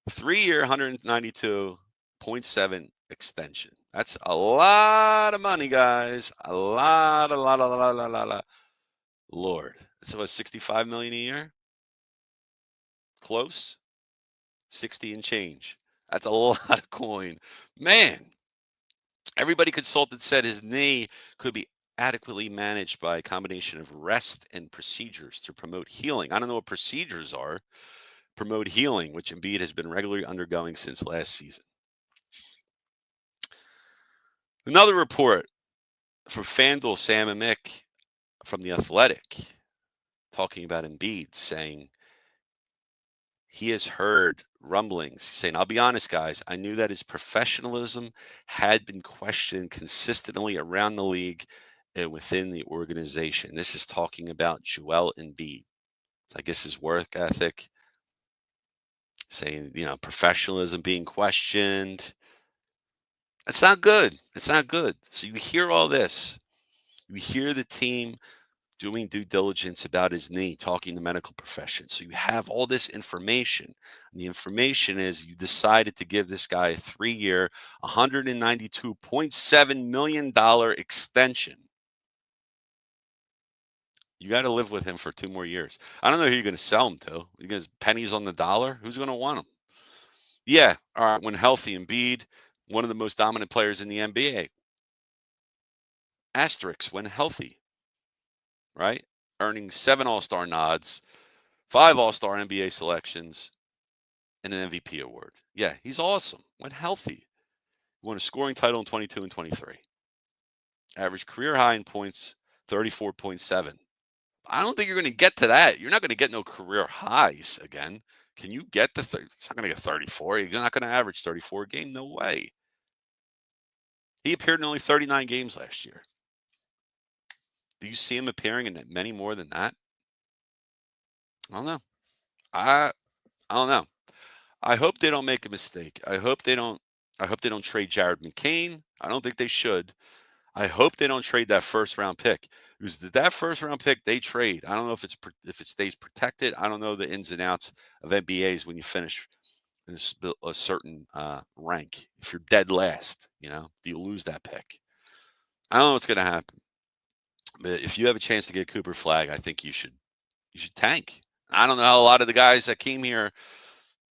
3-year, $192.7 extension. That's a lot of money, guys. A lot. Lord. So what, 65 million a year? Close? 60 and change. That's a lot of coin. Man, everybody consulted said his knee could be adequately managed by a combination of rest and procedures to promote healing. I don't know what procedures are. Promote healing, which Embiid has been regularly undergoing since last season. Another report from FanDuel, Sam and Mick from The Athletic, talking about Embiid, saying he has heard rumblings. He's saying, I'll be honest, guys, I knew that his professionalism had been questioned consistently around the league and within the organization. This is talking about Joel Embiid. So I guess his work ethic, saying, professionalism being questioned. It's not good. It's not good. So you hear all this. You hear the team doing due diligence about his knee, talking to medical profession. So you have all this information. And the information is you decided to give this guy a 3-year, $192.7 million extension. You got to live with him for 2 more years. I don't know who you're going to sell him to. You guys pennies on the dollar? Who's going to want him? Yeah, all right, when healthy, Embiid, one of the most dominant players in the NBA. Asterisks, when healthy, right? Earning 7 All-Star nods, 5 All-Star NBA selections, and an MVP award. Yeah, he's awesome when healthy. He won a scoring title in 22 and 23. Average career high in points, 34.7. I don't think you're going to get to that. You're not going to get no career highs again. Can you get to 30? He's not going to get 34. You're not going to average 34 a game. No way. He appeared in only 39 games last year. Do you see him appearing in many more than that? I don't know. I don't know. I hope they don't make a mistake. I hope they don't trade Jared McCain. I don't think they should. I hope they don't trade that first round pick. Because that first round pick they trade, I don't know if it stays protected. I don't know the ins and outs of NBAs when you finish in a certain rank. If you're dead last, do you lose that pick? I don't know what's going to happen. But if you have a chance to get Cooper Flag, I think you should tank. I don't know how a lot of the guys that came here,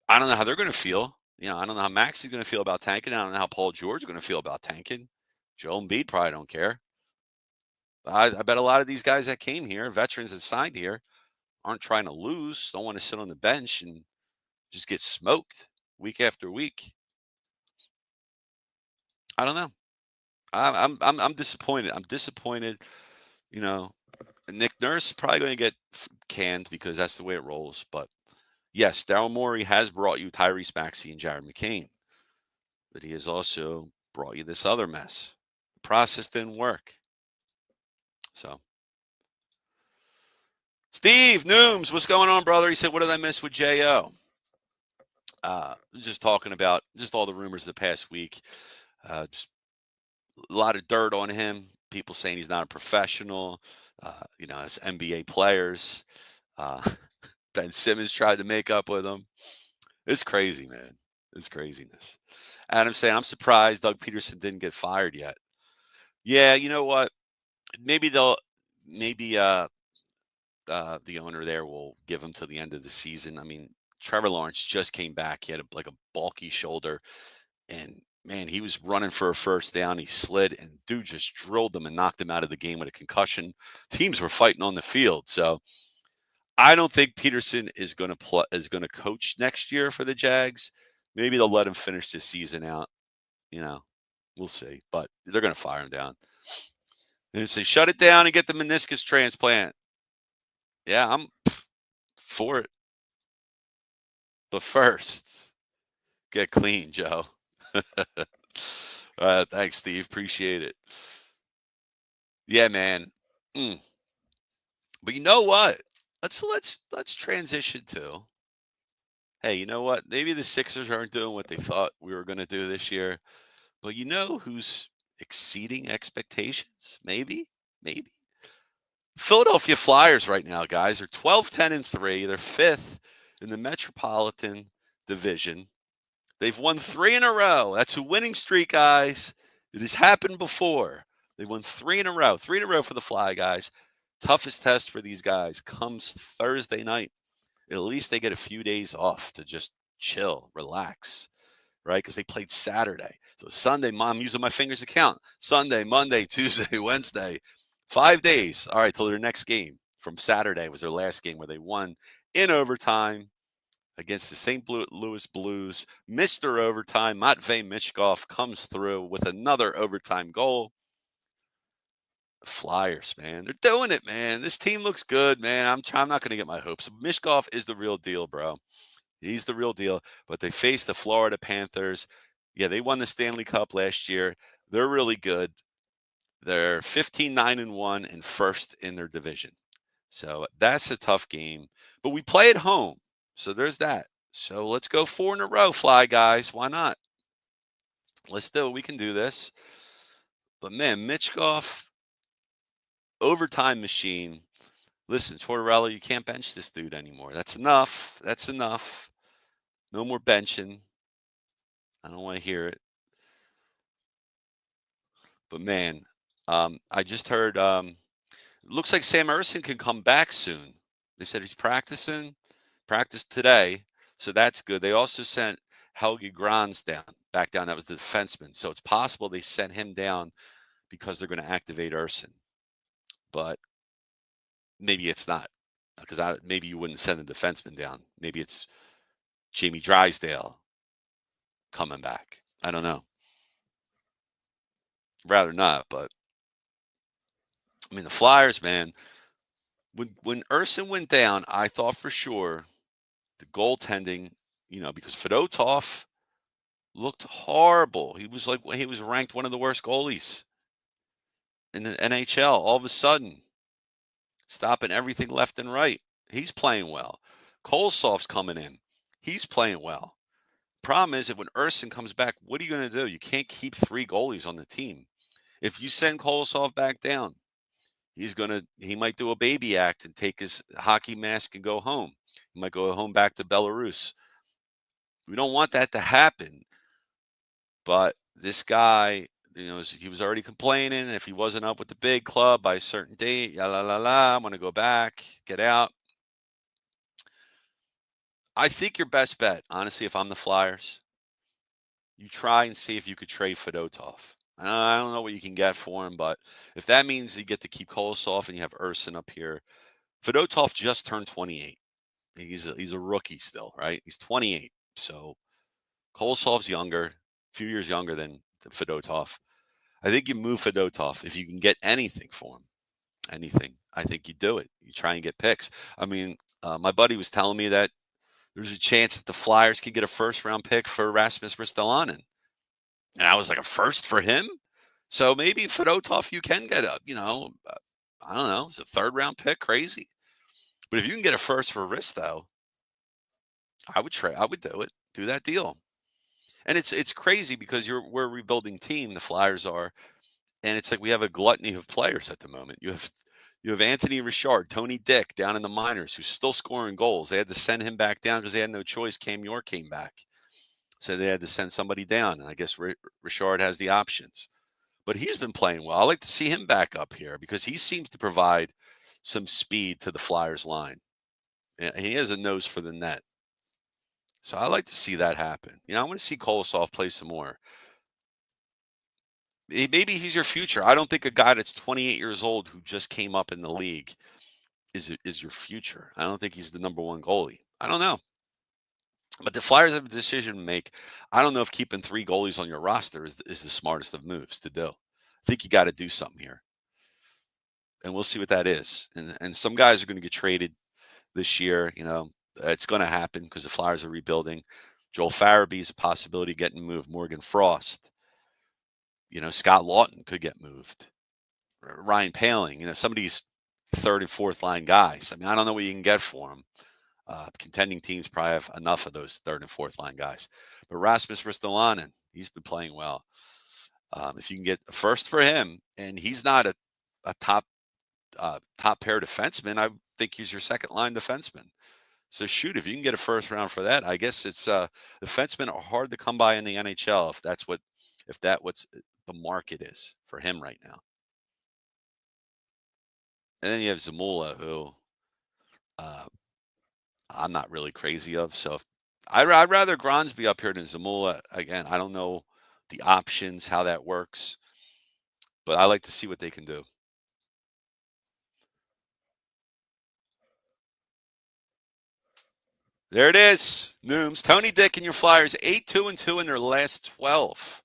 I don't know how they're going to feel. I don't know how Max is going to feel about tanking. I don't know how Paul George is going to feel about tanking. Joel Embiid probably don't care. I bet a lot of these guys that came here, veterans that signed here, aren't trying to lose, don't want to sit on the bench and just get smoked week after week. I don't know. I'm disappointed. I'm disappointed. Nick Nurse is probably going to get canned because that's the way it rolls. But yes, Daryl Morey has brought you Tyrese Maxey and Jared McCain, but he has also brought you this other mess. The process didn't work. So, Steve Nooms, what's going on, brother? He said, what did I miss with J.O.? Just talking about just all the rumors of the past week. Just a lot of dirt on him. People saying he's not a professional. As NBA players. Ben Simmons tried to make up with him. It's crazy, man. It's craziness. Adam saying, I'm surprised Doug Peterson didn't get fired yet. Yeah, you know what? Maybe the owner there will give him till the end of the season. I mean, Trevor Lawrence just came back. He had a bulky shoulder, and man, he was running for a first down. He slid, and dude just drilled him and knocked him out of the game with a concussion. Teams were fighting on the field, so I don't think Peterson is going to coach next year for the Jags. Maybe they'll let him finish the season out. We'll see, but they're going to fire him down. And say, shut it down and get the meniscus transplant. Yeah, I'm for it. But first, get clean, Joe. Thanks, Steve. Appreciate it. Yeah, man. But you know what? Let's transition to. Hey, you know what? Maybe the Sixers aren't doing what they thought we were going to do this year. But you know who's exceeding expectations? Maybe. Philadelphia Flyers right now, guys, are 12-10-3. They're 5th in the Metropolitan Division. They've won 3 in a row. That's a winning streak, guys. It has happened before. They won three in a row. Three in a row for the Fly guys. Toughest test for these guys comes Thursday night. At least they get a few days off to just chill, relax, right? Because they played Saturday. So Sunday, Mom, using my fingers to count. Sunday, Monday, Tuesday, Wednesday. 5 days. All right, till their next game from Saturday was their last game where they won in overtime against the St. Louis Blues. Mr. Overtime, Matvey Michkov comes through with another overtime goal. The Flyers, man, they're doing it, man. This team looks good, man. I'm not going to get my hopes. Michkov is the real deal, bro. He's the real deal. But they faced the Florida Panthers. Yeah, they won the Stanley Cup last year. They're really good. They're 15-9-1 and first in their division. So that's a tough game. But we play at home. So there's that. So let's go 4 in a row, Fly guys. Why not? Let's do it. We can do this. But man, Michkov, overtime machine. Listen, Tortorella, you can't bench this dude anymore. That's enough. That's enough. No more benching. I don't want to hear it. But man, I just heard. Looks like Sam Ersson can come back soon. They said he's practiced today, so that's good. They also sent Helge Grans back down. That was the defenseman. So it's possible they sent him down because they're going to activate Ersson. But maybe it's not, because maybe you wouldn't send the defenseman down. Maybe it's Jamie Drysdale coming back. I don't know. Rather not, but I mean the Flyers, man. When Ersson went down, I thought for sure the goaltending, because Fedotov looked horrible. He was ranked one of the worst goalies in the NHL. All of a sudden, stopping everything left and right. He's playing well. Kolosov's coming in. He's playing well. Problem is that when Ersson comes back, what are you going to do? You can't keep three goalies on the team. If you send Kolosov back down, he might do a baby act and take his hockey mask and go home. He might go home back to Belarus. We don't want that to happen. But this guy, he was already complaining. If he wasn't up with the big club by a certain date, I'm going to go back, get out. I think your best bet, honestly, if I'm the Flyers, you try and see if you could trade Fedotov. I don't know what you can get for him, but if that means you get to keep Kolosov and you have Ersson up here, Fedotov just turned 28. He's a rookie still, right? He's 28. So Kolosov's younger, a few years younger than Fedotov. I think you move Fedotov if you can get anything for him. Anything. I think you do it. You try and get picks. I mean, my buddy was telling me that there's a chance that the Flyers could get a first-round pick for Rasmus Ristolainen. And I was like, a first for him? So maybe Fedotov you can get I don't know, it's a third-round pick, crazy. But if you can get a first for Risto, I would do it. Do that deal. And it's crazy because we're a rebuilding team, the Flyers are, and it's like we have a gluttony of players at the moment. You have Anthony Richard, Tony Dick down in the minors who's still scoring goals. They had to send him back down because they had no choice. Cam York came back. So they had to send somebody down. And I guess Richard has the options. But he's been playing well. I like to see him back up here because he seems to provide some speed to the Flyers line. And he has a nose for the net. So I like to see that happen. I want to see Kolosov play some more. Maybe he's your future. I don't think a guy that's 28 years old who just came up in the league is your future. I don't think he's the number one goalie. I don't know. But the Flyers have a decision to make. I don't know if keeping three goalies on your roster is the smartest of moves to do. I think you got to do something here. And we'll see what that is. And some guys are going to get traded this year. It's going to happen because the Flyers are rebuilding. Joel Farabee is a possibility of getting moved. Morgan Frost. Scott Lawton could get moved. Ryan Paling, some of these third and fourth line guys. I mean, I don't know what you can get for them. Contending teams probably have enough of those third and fourth line guys. But Rasmus Ristolainen, he's been playing well. If you can get a first for him, and he's not a top pair defenseman, I think he's your second line defenseman. So shoot, if you can get a first round for that, I guess it's defensemen are hard to come by in the NHL if that's the market is for him right now. And then you have Zamula, who uh, I'm not really crazy of. So I'd rather Grans be up here than Zamula. Again, I don't know the options, how that works, but I like to see what they can do. There it is. Nooms. Tony Dick and your Flyers 8-2-2 in their last 12.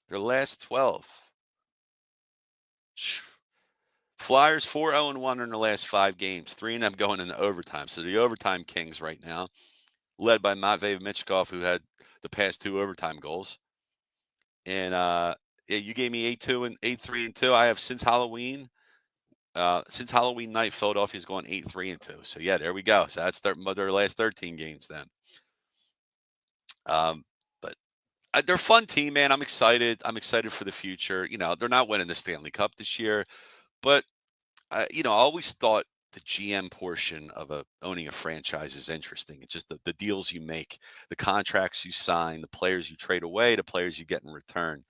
Their last 12. Flyers 4-0-1 in their last 5 games. 3 of them going into overtime. So the overtime kings right now, led by Matvei Michkov, who had the past 2 overtime goals. And yeah, you gave me 8-2 and 8-3-2. I have since Halloween. Since Halloween night, Philadelphia's going 8-3-2. So yeah, there we go. So that's their last 13 games then. But they're a fun team, man. I'm excited. I'm excited for the future. You know, they're not winning the Stanley Cup this year, but you know, I always thought the GM portion of owning a franchise is interesting. It's just the deals you make, the contracts you sign, the players you trade away, the players you get in return.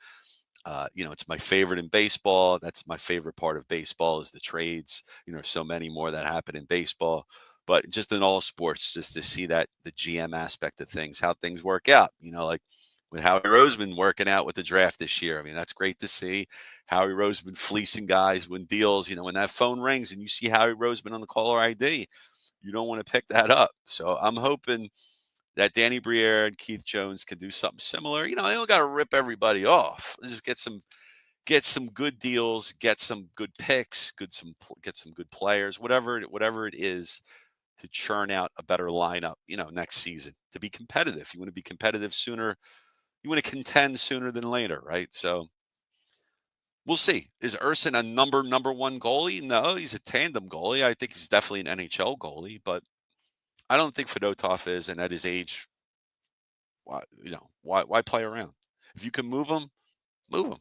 You know, it's my favorite in baseball. That's my favorite part of baseball is the trades. You know, so many more that happen in baseball, but just in all sports, just to see that the GM aspect of things, how things work out. You know, like with Howie Roseman working out with the draft this year. I mean, that's great to see. Howie Roseman fleecing guys, win deals. You know, when that phone rings and you see Howie Roseman on the caller ID, you don't want to pick that up. So I'm hoping that Danny Briere and Keith Jones can do something similar. You know, they don't got to rip everybody off. Just get some good deals, get some good picks, get some good players, whatever it is to churn out a better lineup. You know, next season to be competitive. You want to be competitive sooner. You want to contend sooner than later, right? So we'll see. Is Urson a number one goalie? No, he's a tandem goalie. I think he's definitely an NHL goalie, but I don't think Fedotov is. And at his age, why play around? If you can move him, move him.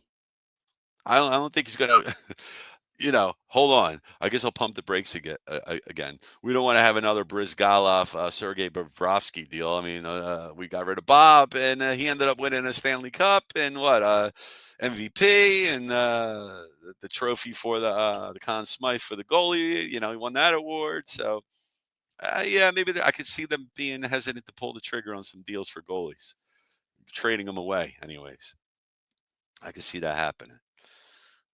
I don't think he's gonna. You know, hold on. I guess I'll pump the brakes again. We don't want to have another Brizgalov, Sergei Bobrovsky deal. I mean, we got rid of Bob, and he ended up winning a Stanley Cup and MVP and the trophy for the Conn Smythe for the goalie. You know, he won that award. So, yeah, maybe I could see them being hesitant to pull the trigger on some deals for goalies, trading them away. Anyways, I could see that happening.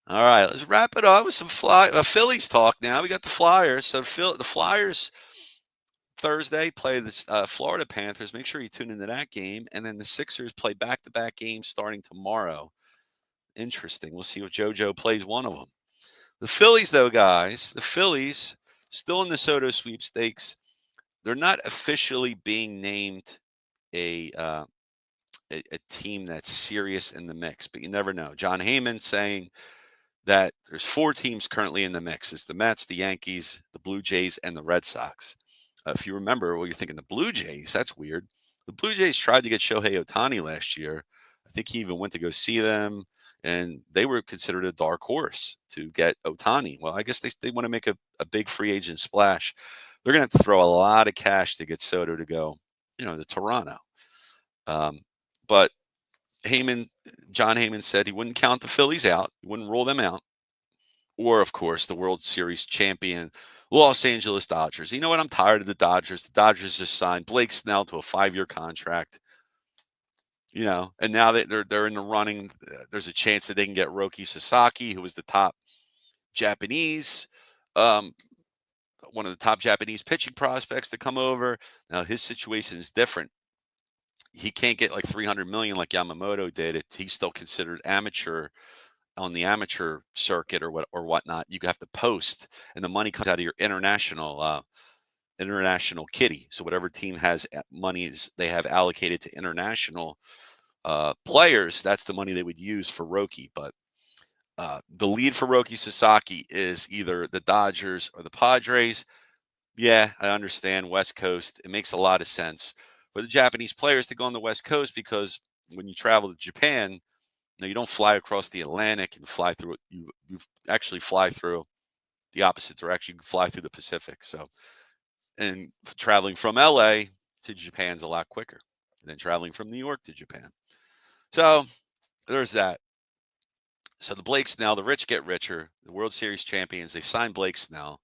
All right, let's wrap it up with some Phillies talk now. We got the Flyers. So the Flyers Thursday play the Florida Panthers. Make sure you tune into that game. And then the Sixers play back-to-back games starting tomorrow. Interesting. We'll see if JoJo plays one of them. The Phillies, though, guys, the Phillies still in the Soto sweepstakes. They're not officially being named a team that's serious in the mix, but you never know. John Heyman saying that there's 4 teams currently in the mix. It's the Mets, the Yankees, the Blue Jays, and the Red Sox. If you remember, well, you're thinking the Blue Jays. That's weird. The Blue Jays tried to get Shohei Ohtani last year. I think he even went to go see them, and they were considered a dark horse to get Ohtani. Well, I guess they want to make a big free agent splash. They're going to have to throw a lot of cash to get Soto to go, to Toronto. But John Heyman said he wouldn't count the Phillies out. He wouldn't rule them out. Or, of course, the World Series champion Los Angeles Dodgers. You know what? I'm tired of the Dodgers. The Dodgers just signed Blake Snell to a 5-year contract. And now that they're in the running, there's a chance that they can get Roki Sasaki, who was the top Japanese, one of the top Japanese pitching prospects to come over. Now his situation is different. He can't get like $300 million like Yamamoto did. He's still considered amateur on the amateur circuit or whatnot. You have to post, and the money comes out of your international kitty. So whatever team has monies they have allocated to international players, that's the money they would use for Roki. But the lead for Roki Sasaki is either the Dodgers or the Padres. Yeah, I understand West Coast. It makes a lot of sense for the Japanese players to go on the West Coast because when you travel to Japan, you don't fly across the Atlantic and fly through it. You actually fly through the opposite direction. You fly through the Pacific. So, and traveling from LA to Japan's a lot quicker than traveling from New York to Japan. So there's that. So the Blake Snell, the rich get richer. The World Series champions, they signed Blake Snell,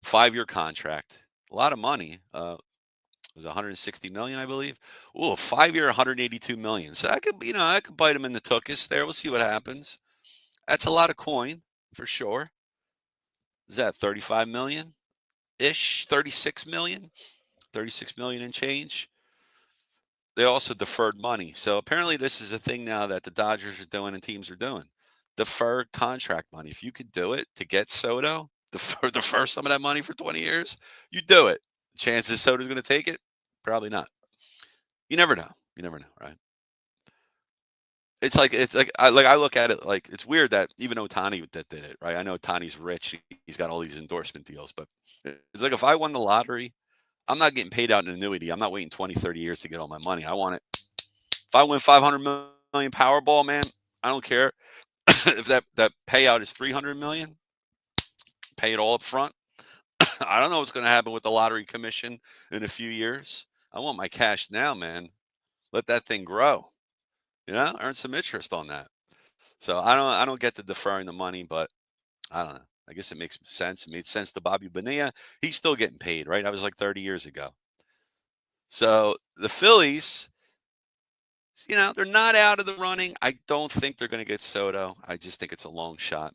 5-year contract, a lot of money. It was 160 million, I believe. Ooh, 5-year, 182 million. So I could bite him in the tuchus there. We'll see what happens. That's a lot of coin for sure. Is that 35 million ish? 36 million? 36 million and change. They also deferred money. So apparently this is a thing now that the Dodgers are doing and teams are doing. Defer contract money. If you could do it to get Soto, defer some of that money for 20 years, you do it. Chances Soto's going to take it? Probably not. You never know. You never know, right? I look at it like it's weird that even Ohtani that did it, right? I know Ohtani's rich. He's got all these endorsement deals, but it's like if I won the lottery, I'm not getting paid out an annuity. I'm not waiting 20, 30 years to get all my money. I want it. If I win 500 million Powerball, man, I don't care if that payout is 300 million. Pay it all up front. I don't know what's going to happen with the lottery commission in a few years. I want my cash now, man. Let that thing grow. Earn some interest on that. So I don't get the deferring the money, but I don't know. I guess it makes sense. It made sense to Bobby Bonilla. He's still getting paid, right? That was like 30 years ago. So the Phillies, they're not out of the running. I don't think they're going to get Soto. I just think it's a long shot.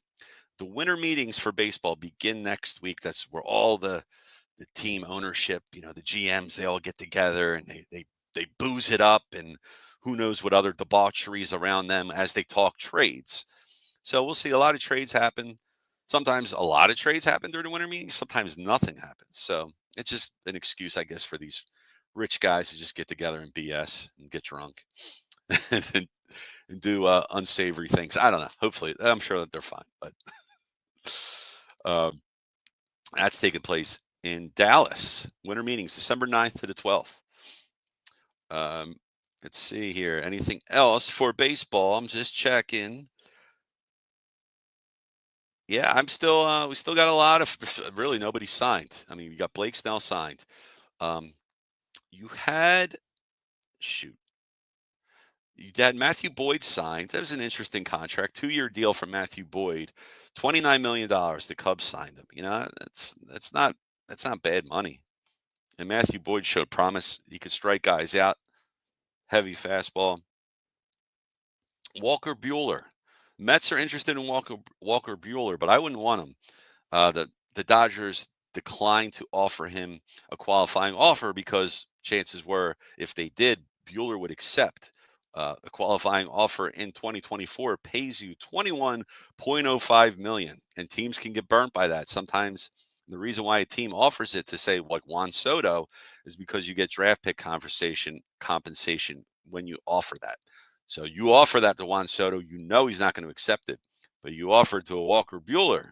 The winter meetings for baseball begin next week. That's where all the team ownership, the GMs, they all get together and they booze it up, and who knows what other debaucheries around them as they talk trades. So we'll see a lot of trades happen. Sometimes a lot of trades happen during the winter meetings. Sometimes nothing happens. So it's just an excuse, I guess, for these rich guys to just get together and BS and get drunk and do unsavory things. I don't know. Hopefully, I'm sure that they're fine. But that's taking place in Dallas. Winter meetings, December 9th to the 12th. Let's see here. Anything else for baseball? I'm just checking. Yeah, I'm still. We still got a lot of. Really, nobody signed. I mean, you got Blake Snell signed. You had You had Matthew Boyd signed. That was an interesting contract. 2-year deal for Matthew Boyd. $29 million. The Cubs signed him. That's not bad money. And Matthew Boyd showed promise. He could strike guys out. Heavy fastball. Walker Buehler. Mets are interested in Walker Buehler, but I wouldn't want him. The Dodgers declined to offer him a qualifying offer because chances were, if they did, Buehler would accept. A qualifying offer in 2024 pays you $21.05 million, and teams can get burnt by that. Sometimes the reason why a team offers it to, say, like Juan Soto, is because you get draft pick compensation when you offer that. So you offer that to Juan Soto, he's not going to accept it, but you offer it to a Walker Buehler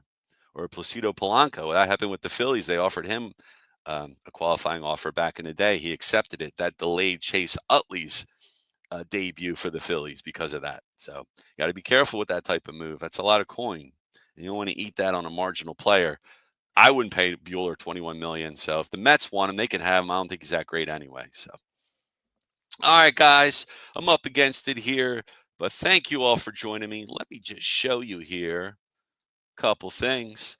or a Placido Polanco. That happened with the Phillies. They offered him a qualifying offer back in the day. He accepted it. That delayed Chase Utley's debut for the Phillies because of that. So you got to be careful with that type of move. That's a lot of coin. And you don't want to eat that on a marginal player. I wouldn't pay Buehler $21 million. So if the Mets want him, they can have him. I don't think he's that great anyway. So, all right, guys, I'm up against it here, but thank you all for joining me. Let me just show you here a couple things.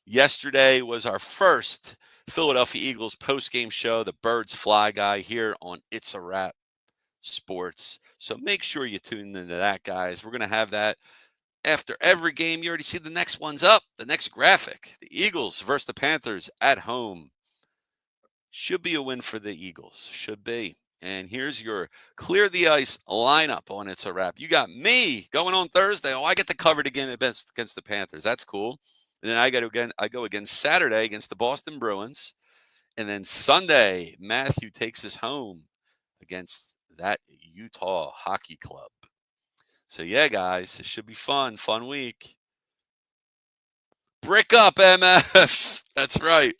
Yesterday was our first Philadelphia Eagles post-game show, the Birds Fly Guy, here on It's a Wrap Sports. So make sure you tune into that, guys. We're going to have that after every game. You already see the next one's up, the next graphic. The Eagles versus the Panthers at home. Should be a win for the Eagles. Should be. And here's your clear the ice lineup on It's a Wrap. You got me going on Thursday. I get to cover it again against the Panthers. That's cool. And then I go again Saturday against the Boston Bruins. And then Sunday, Matthew takes us home against that Utah Hockey Club. So yeah, guys, it should be fun week. Brick up, MF. That's right.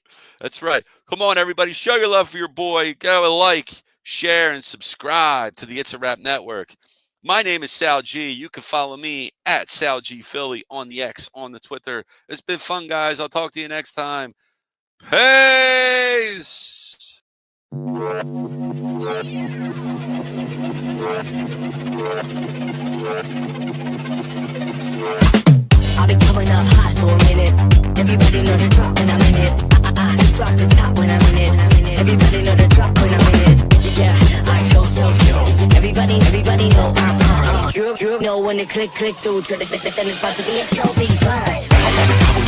Come on, everybody. Show your love for your boy. Go like, share, and subscribe to the It's a Wrap Network. My name is SalG. You can follow me at SalG Philly on the X, on the Twitter. It's been fun, guys. I'll talk to you next time. Peace. Everybody know the drop when I'm in it. Yeah, I go so cute. Everybody know I'm on. You know when the click through. Try to send this about to be a trophy. Fine.